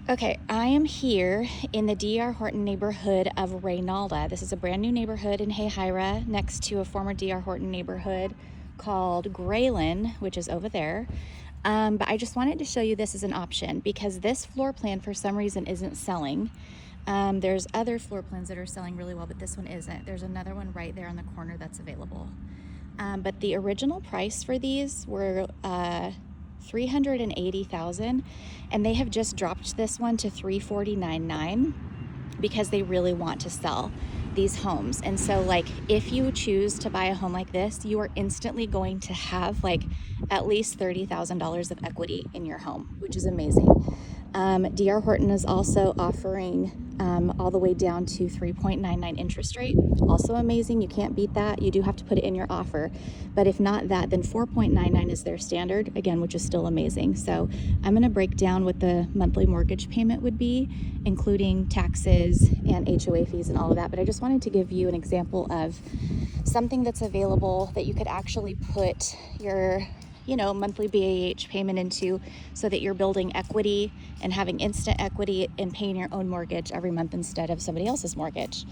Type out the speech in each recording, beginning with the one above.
Okay, I am here in the D.R. Horton neighborhood of Reynalda. This is a brand new neighborhood in Hayhira next to a former D.R. Horton neighborhood called Graylin, which is over there. But I just wanted to show you this as an option because this floor plan for some reason isn't selling. There's other floor plans that are selling really well, but this one isn't. There's another one right there on the corner that's available. But the original price for these were $380,000, and they have just dropped this one to $349,900 because they really want to sell these homes. And so like if you choose to buy a home like this, you are instantly going to have like at least $30,000 of equity in your home, which is amazing. D.R. Horton is also offering all the way down to 3.99 interest rate. Also amazing. You can't beat that. You do have to put it in your offer. But if not that, then 4.99 is their standard, again, which is still amazing. So I'm going to break down what the monthly mortgage payment would be, including taxes and HOA fees and all of that. But I just wanted to give you an example of something that's available that you could actually put your monthly BAH payment into so that you're building equity and having instant equity and paying your own mortgage every month instead of somebody else's mortgage.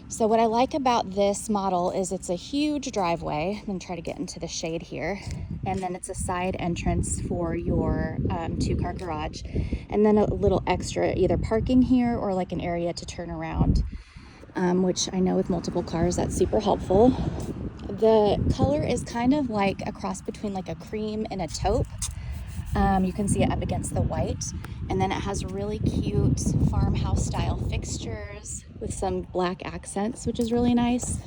So what I like about this model is it's a huge driveway. I'm gonna try to get into the shade here. And then it's a side entrance for your 2-car garage. And then a little extra either parking here or like an area to turn around, which I know with multiple cars, that's super helpful. The color is kind of like a cross between like a cream and a taupe. You can see it up against the white. And then it has really cute farmhouse style fixtures with some black accents, which is really nice.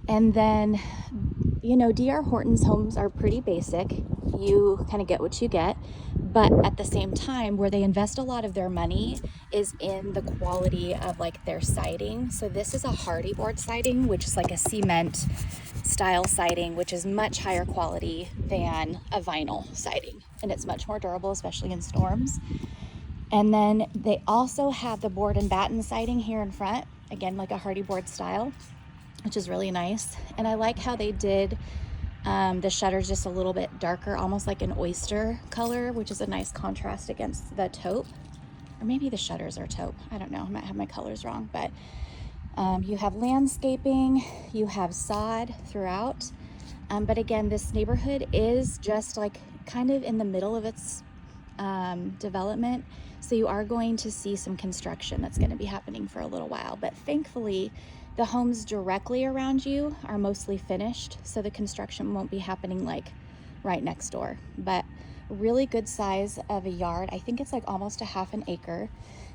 And then, D.R. Horton's homes are pretty basic. You kind of get what you get. But at the same time, where they invest a lot of their money is in the quality of like their siding. So this is a hardy board siding, which is like a cement style siding, which is much higher quality than a vinyl siding. And it's much more durable, especially in storms. And then they also have the board and batten siding here in front, again, like a hardy board style, which is really nice. And I like how they did the shutters just a little bit darker, almost like an oyster color, which is a nice contrast against the taupe. Or maybe the shutters are taupe. I don't know. I might have my colors wrong. But you have landscaping. You have sod throughout. But again, this neighborhood is just like kind of in the middle of its development. So you are going to see some construction that's going to be happening for a little while. But thankfully, the homes directly around you are mostly finished, so the construction won't be happening like right next door. But really good size of a yard. I think it's like almost a half an acre.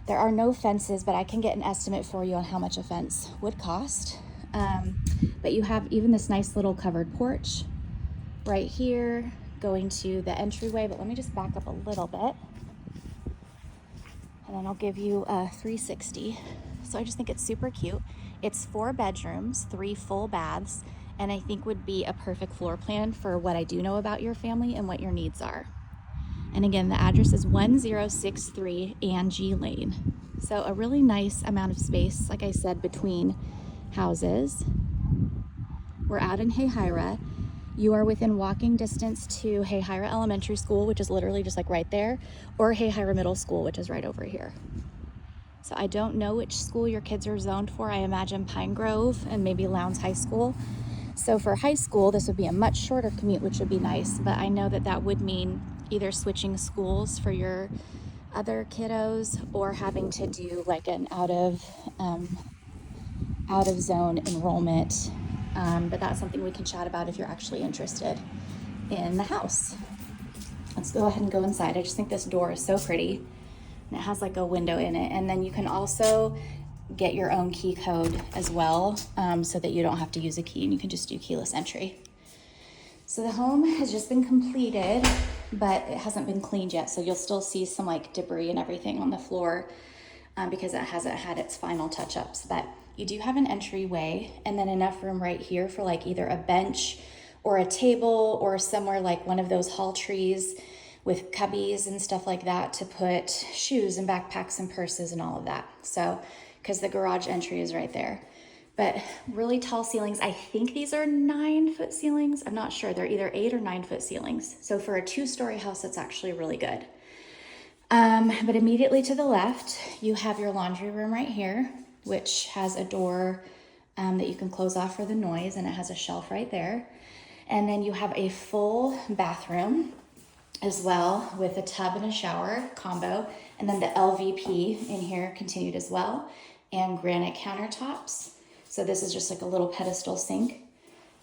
There are no fences, but I can get an estimate for you on how much a fence would cost. But you have even this nice little covered porch right here going to the entryway. But let me just back up a little bit, and then I'll give you a 360. So I just think it's super cute. It's 4 bedrooms, 3 full baths, and I think would be a perfect floor plan for what I do know about your family and what your needs are. And again, the address is 1063 Angie Lane. So a really nice amount of space, like I said, between houses. We're out in Hayhira. You are within walking distance to Hayhira Elementary School, which is literally just like right there, or Hayhira Middle School, which is right over here. So I don't know which school your kids are zoned for. I imagine Pine Grove and maybe Lowndes High School. So for high school, this would be a much shorter commute, which would be nice. But I know that that would mean either switching schools for your other kiddos or having to do like an out of zone enrollment. But that's something we can chat about if you're actually interested in the house. Let's go ahead and go inside. I just think this door is so pretty. And it has like a window in it. And then you can also get your own key code as well, so that you don't have to use a key and you can just do keyless entry. So the home has just been completed, but it hasn't been cleaned yet. So you'll still see some like debris and everything on the floor because it hasn't had its final touch-ups. But you do have an entryway and then enough room right here for like either a bench or a table or somewhere like one of those hall trees with cubbies and stuff like that to put shoes and backpacks and purses and all of that. So, because the garage entry is right there. But really tall ceilings. I think these are 9-foot ceilings. I'm not sure. They're either 8 or 9-foot ceilings. So for a 2-story house, that's actually really good. But immediately to the left, you have your laundry room right here, which has a door that you can close off for the noise, and it has a shelf right there. And then you have a full bathroom as well with a tub and a shower combo. And then the LVP in here continued as well, and granite countertops. So this is just like a little pedestal sink.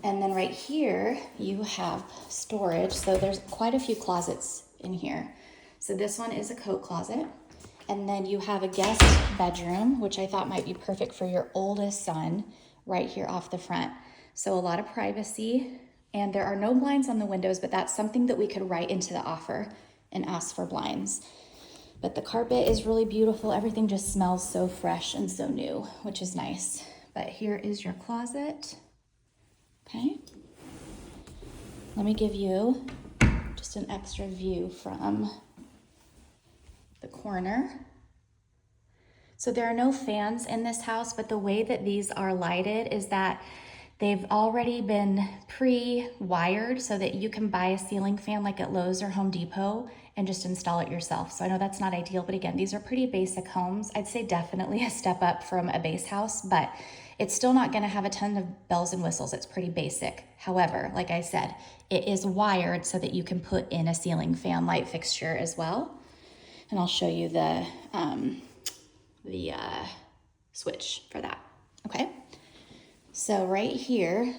And then right here, you have storage. So there's quite a few closets in here. So this one is a coat closet. And then you have a guest bedroom, which I thought might be perfect for your oldest son, right here off the front. So a lot of privacy, and there are no blinds on the windows, but that's something that we could write into the offer and ask for blinds. But the carpet is really beautiful. Everything just smells so fresh and so new, which is nice. But here is your closet. Okay. Let me give you just an extra view from the corner. So there are no fans in this house, but the way that these are lighted is that they've already been pre-wired so that you can buy a ceiling fan like at Lowe's or Home Depot and just install it yourself. So I know that's not ideal, but again, these are pretty basic homes. I'd say definitely a step up from a base house, but it's still not gonna have a ton of bells and whistles. It's pretty basic. However, like I said, it is wired so that you can put in a ceiling fan light fixture as well. And I'll show you the switch for that, okay? So right here,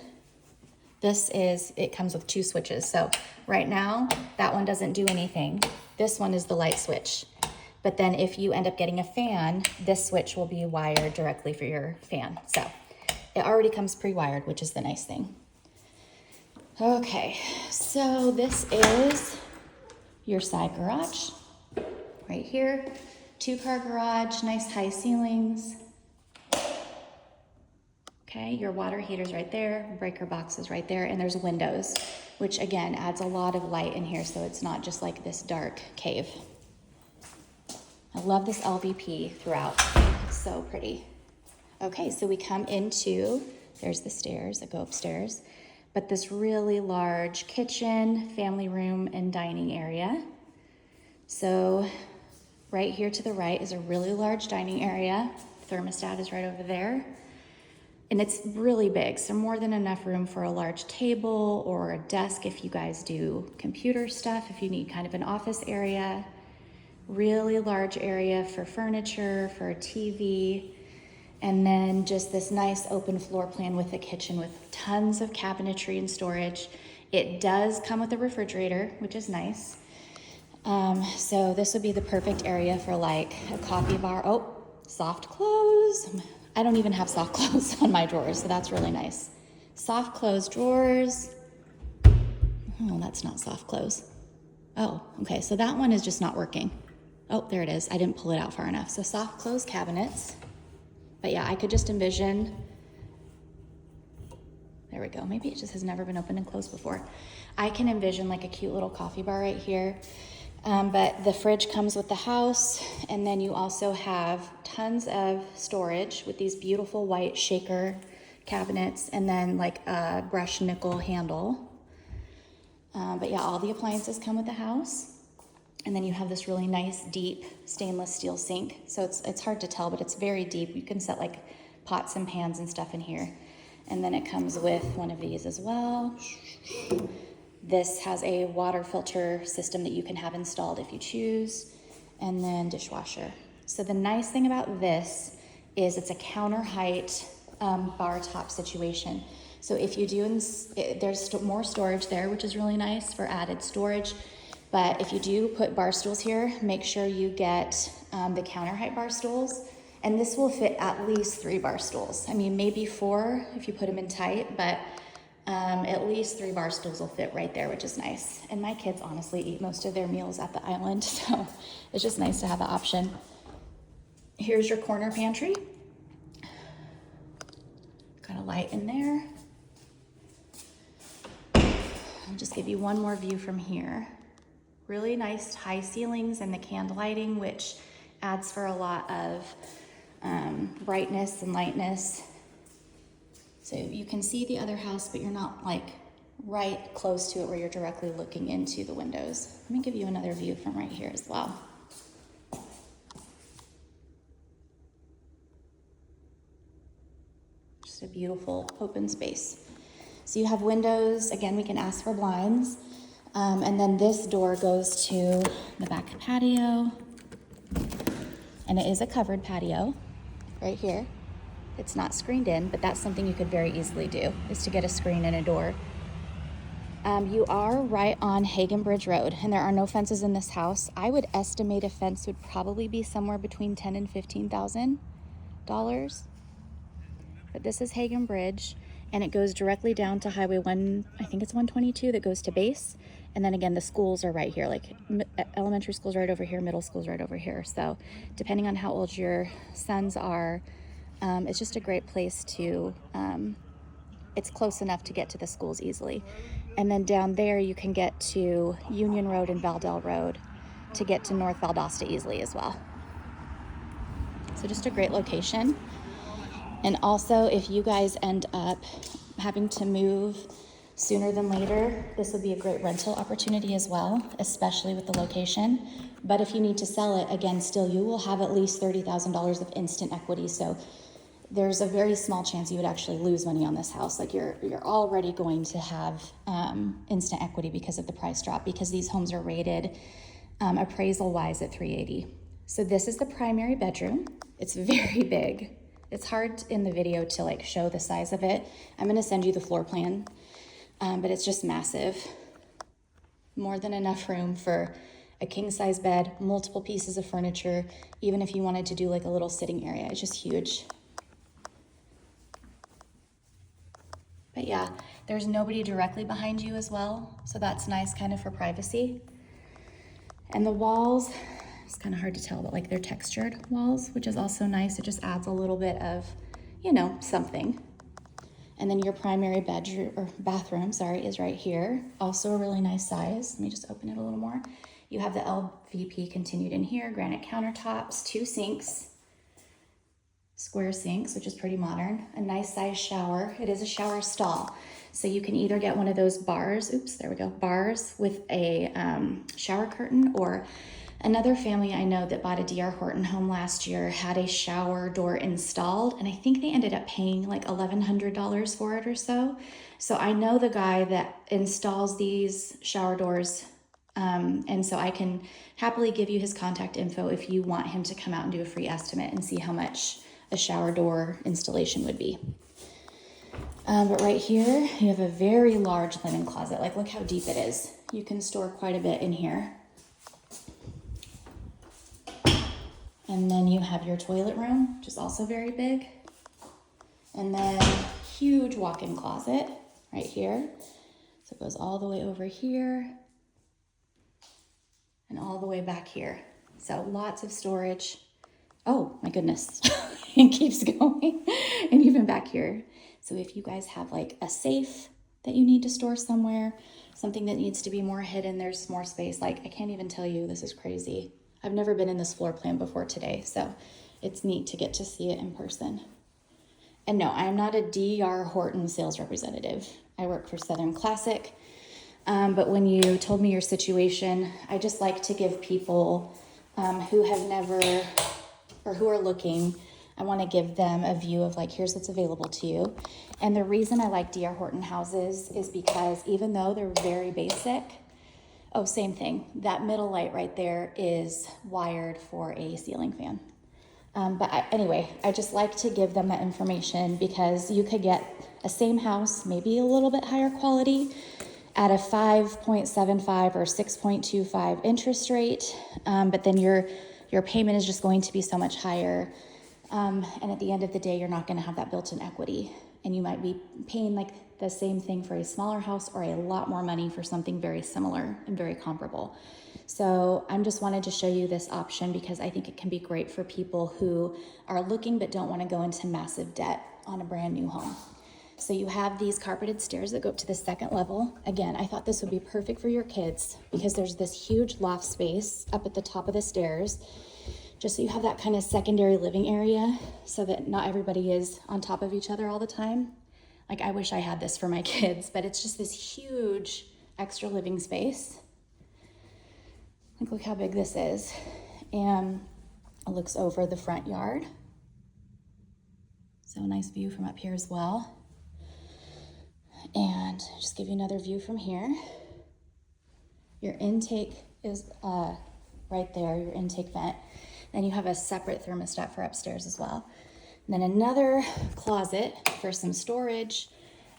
it comes with 2 switches. So right now, that one doesn't do anything. This one is the light switch. But then if you end up getting a fan, this switch will be wired directly for your fan. So it already comes pre-wired, which is the nice thing. Okay, so this is your side garage right here. 2-car garage, nice high ceilings. Okay, your water heater's right there, breaker box is right there, and there's windows, which again adds a lot of light in here so it's not just like this dark cave. I love this LVP throughout, it's so pretty. Okay, so we come into, there's the stairs that go upstairs, but this really large kitchen, family room, and dining area. So right here to the right is a really large dining area. Thermostat is right over there. And it's really big, so more than enough room for a large table or a desk if you guys do computer stuff, if you need kind of an office area. Really large area for furniture, for a TV, and then just this nice open floor plan with a kitchen with tons of cabinetry and storage. It does come with a refrigerator, which is nice. So this would be the perfect area for like a coffee bar. Oh, soft close. I don't even have soft close on my drawers, so that's really nice. Soft close drawers. Oh, that's not soft close. Oh, okay, so that one is just not working. Oh, there it is. I didn't pull it out far enough. So soft close cabinets. But yeah, I could just envision, there we go. Maybe it just has never been opened and closed before. I can envision like a cute little coffee bar right here. But the fridge comes with the house, and then you also have tons of storage with these beautiful white shaker cabinets, and then like a brushed nickel handle. But yeah, all the appliances come with the house. And then you have this really nice deep stainless steel sink. So it's hard to tell, but it's very deep. You can set like pots and pans and stuff in here. And then it comes with one of these as well. This has a water filter system that you can have installed if you choose, and then dishwasher. So the nice thing about this is it's a counter height bar top situation. So if you do, there's more storage there, which is really nice for added storage. But if you do put bar stools here, make sure you get the counter height bar stools. And this will fit at least 3 bar stools. I mean, maybe 4 if you put them in tight, but at least 3 bar stools will fit right there, which is nice. And my kids honestly eat most of their meals at the island, so it's just nice to have the option. Here's your corner pantry. Got a light in there. I'll just give you one more view from here. Really nice high ceilings and the candle lighting, which adds for a lot of brightness and lightness. So you can see the other house, but you're not like right close to it where you're directly looking into the windows. Let me give you another view from right here as well. Just a beautiful open space. So you have windows. Again, we can ask for blinds. And then this door goes to the back patio. And it is a covered patio right here. It's not screened in, but that's something you could very easily do, is to get a screen and a door. You are right on Hagen Bridge Road, and there are no fences in this house. I would estimate a fence would probably be somewhere between $10,000 and $15,000. But this is Hagen Bridge, and it goes directly down to Highway 1, I think it's 122, that goes to base. And then again, the schools are right here, like elementary school's right over here, middle school's right over here. So depending on how old your sons are, it's just a great place to, it's close enough to get to the schools easily. And then down there, you can get to Union Road and Valdell Road to get to North Valdosta easily as well. So just a great location. And also, if you guys end up having to move sooner than later, this would be a great rental opportunity as well, especially with the location. But if you need to sell it, again, still, you will have at least $30,000 of instant equity. So there's a very small chance you would actually lose money on this house. Like you're already going to have instant equity because of the price drop, because these homes are rated appraisal wise at 380. So this is the primary bedroom. It's very big. It's hard in the video to like show the size of it. I'm gonna send you the floor plan, but it's just massive. More than enough room for a king size bed, multiple pieces of furniture, even if you wanted to do like a little sitting area. It's just huge. But yeah, there's nobody directly behind you as well, so that's nice kind of for privacy. And the walls, it's kind of hard to tell, but like they're textured walls, which is also nice. It just adds a little bit of, you know, something. And then your primary bedroom or bathroom, sorry, is right here. Also a really nice size. Let me just open it a little more. You have the LVP continued in here, granite countertops, 2 sinks, square sinks, which is pretty modern, a nice size shower. It is a shower stall. So you can either get one of those bars, oops, there we go, bars with a shower curtain, or another family I know that bought a D.R. Horton home last year had a shower door installed, and I think they ended up paying like $1,100 for it or so. So I know the guy that installs these shower doors, and so I can happily give you his contact info if you want him to come out and do a free estimate and see how much a shower door installation would be. But right here, you have a very large linen closet. Like, look how deep it is. You can store quite a bit in here. And then you have your toilet room, which is also very big. And then huge walk-in closet right here. So it goes all the way over here and all the way back here. So lots of storage. Oh my goodness, it keeps going. And even back here. So if you guys have like a safe that you need to store somewhere, something that needs to be more hidden, there's more space. Like, I can't even tell you, this is crazy. I've never been in this floor plan before today, so it's neat to get to see it in person. And no, I'm not a D.R. Horton sales representative. I work for Southern Classic. But when you told me your situation, I just like to give people who have never, or who are looking, I want to give them a view of like, here's what's available to you. And the reason I like D.R. Horton houses is because even though they're very basic, oh, same thing, that middle light right there is wired for a ceiling fan. Anyway, I just like to give them that information because you could get a same house, maybe a little bit higher quality, at a 5.75 or 6.25 interest rate, but then your payment is just going to be so much higher. And at the end of the day, you're not going to have that built-in equity, and you might be paying like the same thing for a smaller house or a lot more money for something very similar and very comparable. So I'm just wanted to show you this option because I think it can be great for people who are looking but don't want to go into massive debt on a brand new home. So you have these carpeted stairs that go up to the second level. Again, I thought this would be perfect for your kids because there's this huge loft space up at the top of the stairs, just so you have that kind of secondary living area so that not everybody is on top of each other all the time. Like, I wish I had this for my kids, but it's just this huge extra living space. Like, look how big this is. And it looks over the front yard. So a nice view from up here as well. And just give you another view from here. Your intake is right there, your intake vent. Then you have a separate thermostat for upstairs as well. And then another closet for some storage,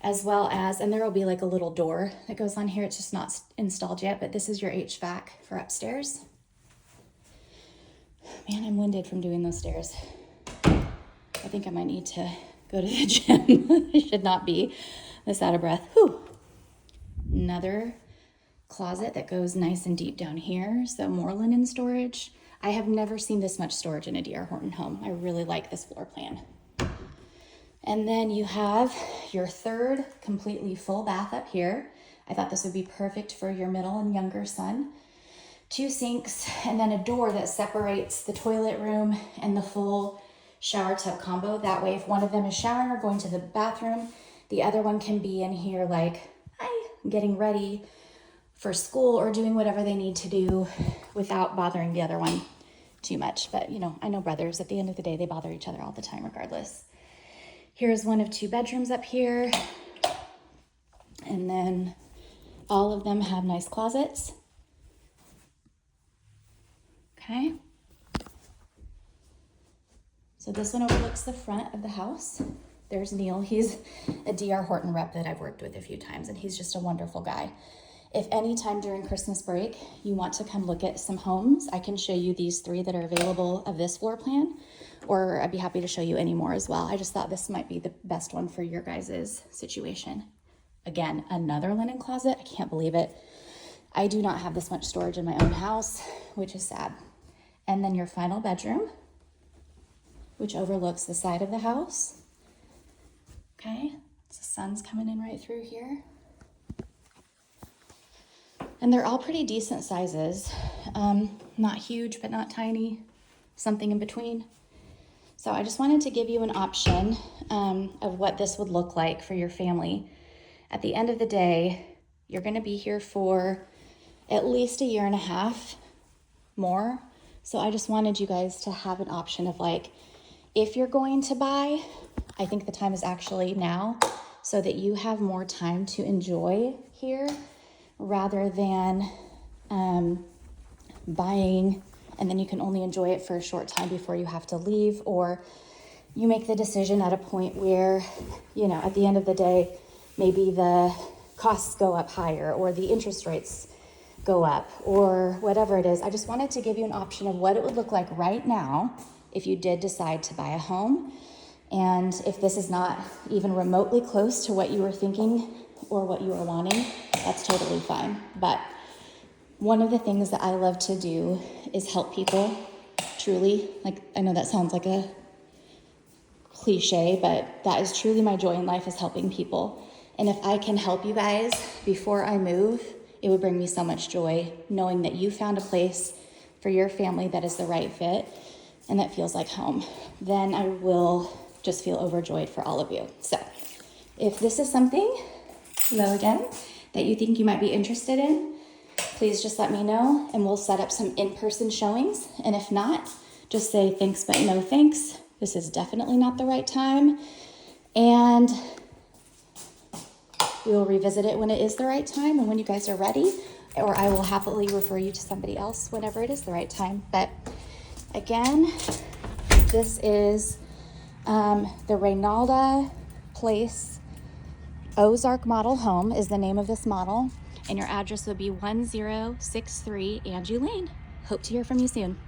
as well as, and there will be like a little door that goes on here. It's just not installed yet, but this is your HVAC for upstairs. Man, I'm winded from doing those stairs. I think I might need to go to the gym. I should not be this out of breath. Whew. Another closet that goes nice and deep down here. So more linen storage. I have never seen this much storage in a D.R. Horton home. I really like this floor plan. And then you have your third completely full bath up here. I thought this would be perfect for your middle and younger son. 2 sinks, and then a door that separates the toilet room and the full shower tub combo. That way, if one of them is showering or going to the bathroom, the other one can be in here like, hi, getting ready for school or doing whatever they need to do without bothering the other one too much. But, you know, I know brothers, at the end of the day, they bother each other all the time regardless. Here's one of 2 bedrooms up here. And then all of them have nice closets. Okay. So this one overlooks the front of the house. There's Neil. He's a D.R. Horton rep that I've worked with a few times, and he's just a wonderful guy. If any time during Christmas break you want to come look at some homes, I can show you these 3 that are available of this floor plan, or I'd be happy to show you any more as well. I just thought this might be the best one for your guys' situation. Again, another linen closet. I can't believe it. I do not have this much storage in my own house, which is sad. And then your final bedroom, which overlooks the side of the house. Okay, so the sun's coming in right through here. And they're all pretty decent sizes. Not huge, but not tiny. Something in between. So I just wanted to give you an option of what this would look like for your family. At the end of the day, you're gonna be here for at least 1.5 years more. So I just wanted you guys to have an option of like, if you're going to buy, I think the time is actually now so that you have more time to enjoy here rather than buying and then you can only enjoy it for a short time before you have to leave, or you make the decision at a point where, you know, at the end of the day, maybe the costs go up higher or the interest rates go up or whatever it is. I just wanted to give you an option of what it would look like right now if you did decide to buy a home. And if this is not even remotely close to what you were thinking or what you were wanting, that's totally fine. But one of the things that I love to do is help people, truly. Like, I know that sounds like a cliche, but that is truly my joy in life, is helping people. And if I can help you guys before I move, it would bring me so much joy knowing that you found a place for your family that is the right fit and that feels like home. Then I will just feel overjoyed for all of you. So if this is something, hello again, that you think you might be interested in, please just let me know and we'll set up some in-person showings. And if not, just say thanks but no thanks. This is definitely not the right time. And we will revisit it when it is the right time and when you guys are ready, or I will happily refer you to somebody else whenever it is the right time. But again, this is the Reynalda Place Ozark Model Home is the name of this model, and your address would be 1063 Angie Lane. Hope to hear from you soon.